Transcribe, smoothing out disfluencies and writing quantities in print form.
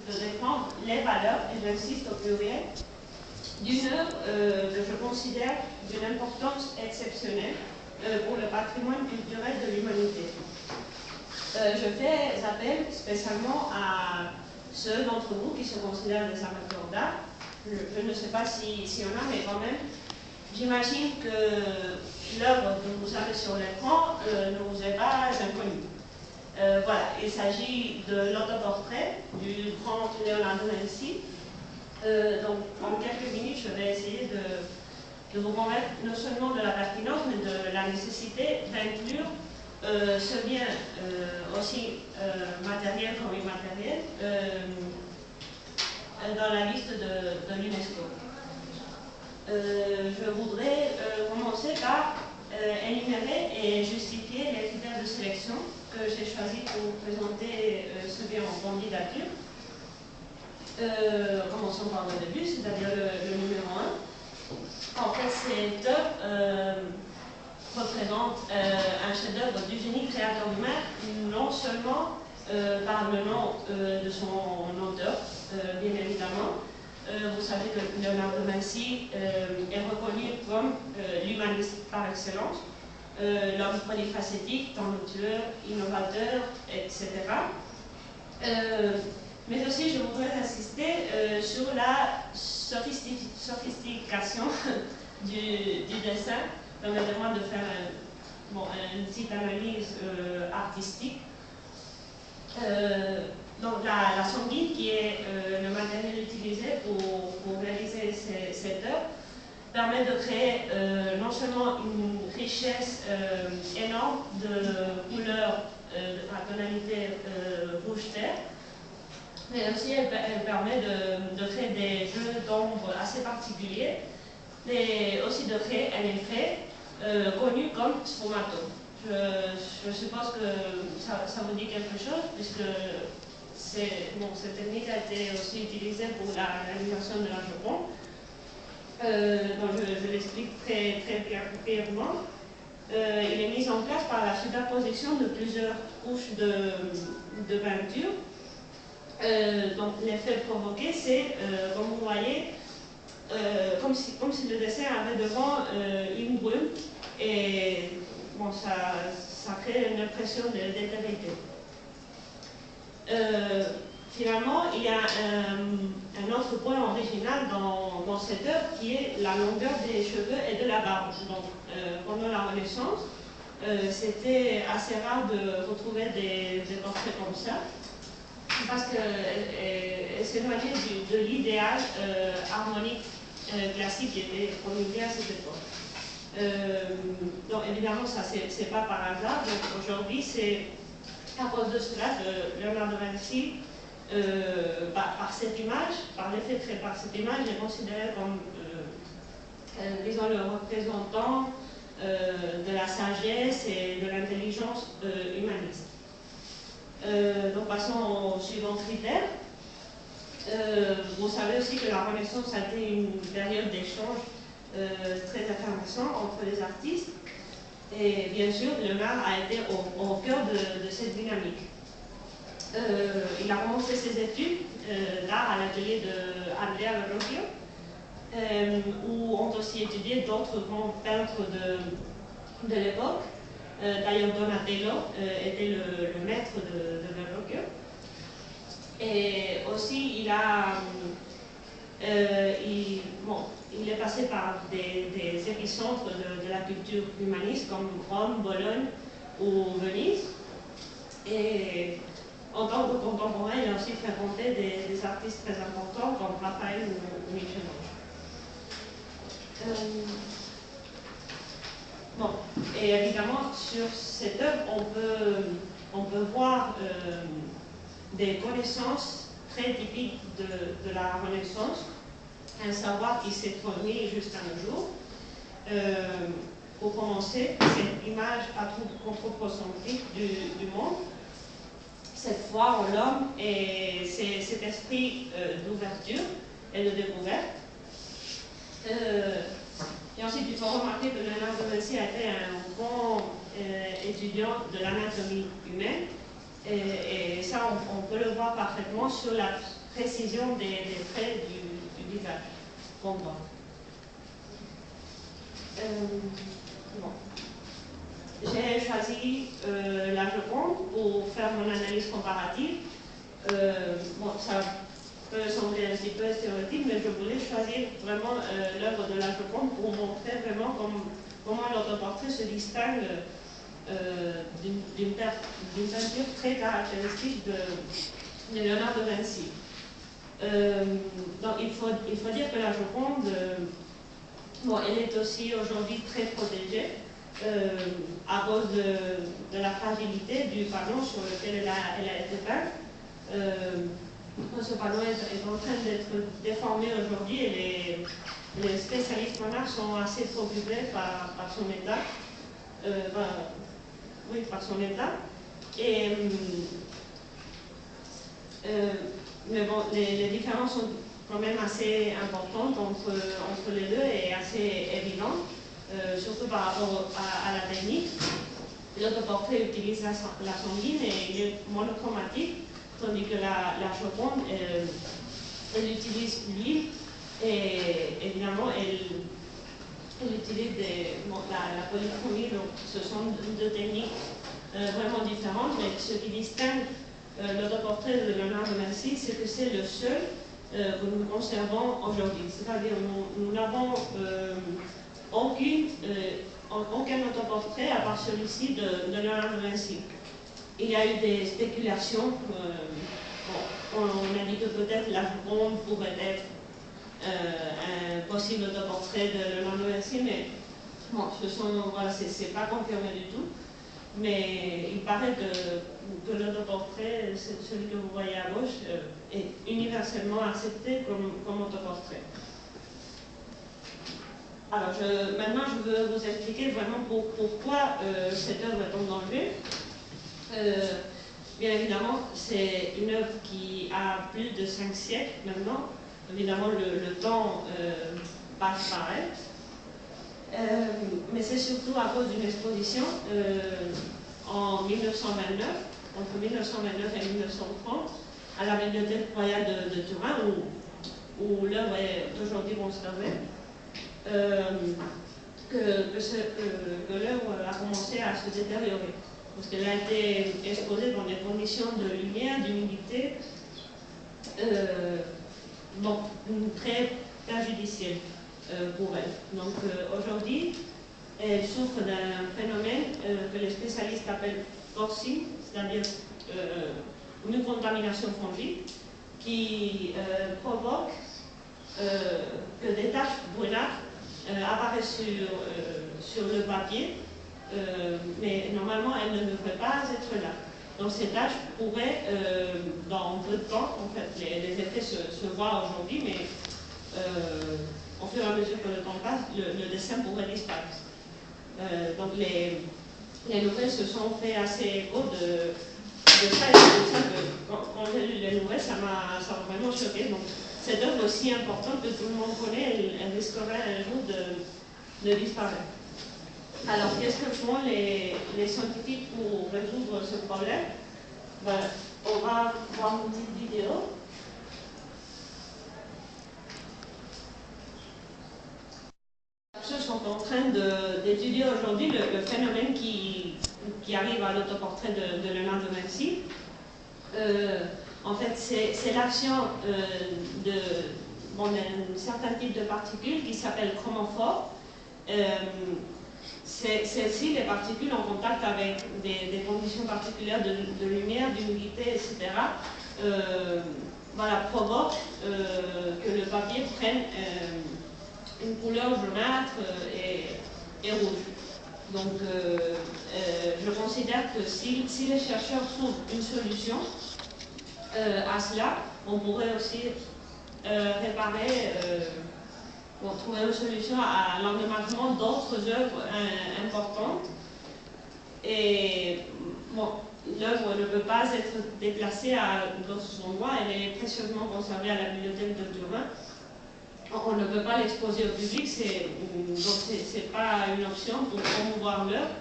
de défendre les valeurs, et j'insiste au pluriel, d'une œuvre que je considère d'une importance exceptionnelle pour le patrimoine culturel de l'humanité. Je fais appel spécialement à ceux d'entre vous qui se considèrent des amateurs d'art. Je ne sais pas s'il y en a, mais quand même, j'imagine que l'œuvre que vous avez sur l'écran ne vous est pas inconnue. Voilà, il s'agit de l'autoportrait du grand Leonardo da Vinci. Donc, en quelques minutes, je vais essayer de vous convaincre non seulement de la pertinence, mais de la nécessité d'inclure ce bien aussi matériel comme immatériel dans la liste de l'UNESCO. Je voudrais commencer par énumérer et justifier les critères de sélection que j'ai choisis pour présenter ce bien en candidature. Commençons par le début, c'est-à-dire le numéro 1. En fait, cette œuvre représente un chef-d'œuvre du génie créateur humain, non seulement par le nom de son auteur, bien évidemment. Vous savez que Leonardo da Vinci est reconnu comme l'humaniste par excellence, l'homme polyfacétique, talentueux, innovateur, etc. Mais aussi, je voudrais insister sur la sophistication du dessin. Permettez-moi de faire une petite analyse artistique. Donc la sanguine, qui est le matériel utilisé pour réaliser cette œuvre, permet de créer non seulement une richesse énorme de couleurs à tonalité rouge terre, mais aussi elle permet de créer des jeux d'ombre assez particuliers, mais aussi de créer un effet connu comme sfumato. Je suppose que ça vous dit quelque chose, puisque cette technique a été aussi utilisée pour la réalisation de la Joconde. Donc je l'explique très brièvement. Il est mis en place par la superposition de plusieurs couches de peinture. Donc l'effet provoqué, c'est, comme vous voyez, comme si le dessin avait devant une brume, et ça crée une impression d'éternité. Finalement, il y a un autre point original dans cette œuvre qui est la longueur des cheveux et de la barbe. Donc, pendant la Renaissance, c'était assez rare de retrouver des portraits comme ça, parce qu'elle s'éloignait de l'idéal harmonique classique qui était promulgué à cette époque. Donc évidemment, ça c'est pas par hasard. Donc aujourd'hui, c'est à cause de cela que Leonardo da Vinci, par cette image, par l'effet créé par cette image, est considéré comme, disons, le représentant de la sagesse et de l'intelligence humaniste. Donc passons au suivant critère. Vous savez aussi que la Renaissance a été une période d'échange très intéressant entre les artistes, et bien sûr Léonard a été au cœur de cette dynamique. Il a commencé ses études d'art à l'atelier de Andrea Verrocchio, où ont aussi étudié d'autres grands peintres de l'époque. D'ailleurs Donatello était le maître de Verrocchio. Et aussi, il est passé par des épicentres de la culture humaniste comme Rome, Bologne ou Venise. Et en tant que contemporain, il a aussi fréquenté des artistes très importants comme Raphaël ou Michel-Ange. Et évidemment, sur cette œuvre, on peut voir des connaissances très typiques de la Renaissance, un savoir qui s'est transmis jusqu'à nos jours. Pour commencer, cette image anthropocentrique du monde, cette foi en l'homme et cet esprit d'ouverture et de découverte. Et ensuite, il faut remarquer que Leonardo da Vinci a été un grand étudiant de l'anatomie humaine. Et ça, on peut le voir parfaitement sur la précision des traits du visage qu'on voit. Bon. J'ai choisi la Joconde pour faire mon analyse comparative. Bon, ça peut sembler un petit peu stéréotype, mais je voulais choisir vraiment l'œuvre de la Joconde pour montrer vraiment comment l'autoportrait se distingue d'une peinture très caractéristique de Léonard de Vinci. Donc il faut dire que la Joconde, bon, elle est aussi aujourd'hui très protégée à cause de la fragilité du panneau sur lequel elle a été peinte. Ce panneau est en train d'être déformé aujourd'hui et les spécialistes monarques sont assez préoccupés par son état. Par son état. Et, mais bon, les différences sont quand même assez importantes entre les deux et assez évidentes, surtout par rapport à la technique. L'autoportrait utilise la sanguine et il est monochromatique, tandis que la Joconde, elle utilise l'huile et évidemment elle utilise la polychromie. Donc ce sont deux techniques vraiment différentes, mais ce qui distingue l'autoportrait de Léonard de Vinci, c'est que c'est le seul que nous conservons aujourd'hui. C'est-à-dire nous n'avons aucun autoportrait à part celui-ci de Léonard de Vinci. Il y a eu des spéculations. On a dit que peut-être la Joconde pourrait être un possible autoportrait de Léonard de Vinci, mais bon, c'est pas confirmé du tout. Mais il paraît que l'autoportrait, celui que vous voyez à gauche, est universellement accepté comme autoportrait. Alors, maintenant, je veux vous expliquer vraiment pourquoi cette œuvre est en danger. Bien évidemment, c'est une œuvre qui a plus de 5 siècles maintenant. Évidemment, le temps passe par elle. Mais c'est surtout à cause d'une exposition en 1929, entre 1929 et 1930, à la Bibliothèque royale de Turin, où l'œuvre est aujourd'hui conservée, que l'œuvre a commencé à se détériorer. Parce qu'elle a été exposée dans des conditions de lumière, d'humidité, très préjudicielles pour elle. Donc aujourd'hui, elle souffre d'un phénomène que les spécialistes appellent forcing, c'est-à-dire une contamination fongique qui provoque que des taches brunâtres apparaissent sur le papier, mais normalement elles ne devraient pas être là. Donc ces taches pourraient, dans peu de temps, en fait, les effets se voient aujourd'hui, mais au fur et à mesure que le temps passe, le dessin pourrait disparaître. Donc les nouvelles se sont fait assez écho de ça, et c'est pour ça que quand j'ai lu les nouvelles, ça m'a vraiment choqué. Donc cette œuvre aussi importante que tout le monde connaît, elle risquerait un jour de disparaître. Alors qu'est-ce que font les scientifiques pour résoudre ce problème? On va voir une petite vidéo. Les chercheurs sont en train d'étudier aujourd'hui le phénomène qui arrive à l'autoportrait de Léonard de Vinci. En fait, c'est l'action d'un certain type de particules qui s'appelle chromophore. Celles-ci, les particules en contact avec des conditions particulières de lumière, d'humidité, etc., provoquent que le papier prenne une couleur jaunâtre et rouge. Donc, je considère que si les chercheurs trouvent une solution à cela, on pourrait aussi trouver une solution à l'endommagement d'autres œuvres importantes. Et bon, l'œuvre ne peut pas être déplacée à d'autres endroits, elle est précieusement conservée à la bibliothèque de Turin. On ne peut pas l'exposer au public, donc c'est pas une option pour promouvoir l'œuvre.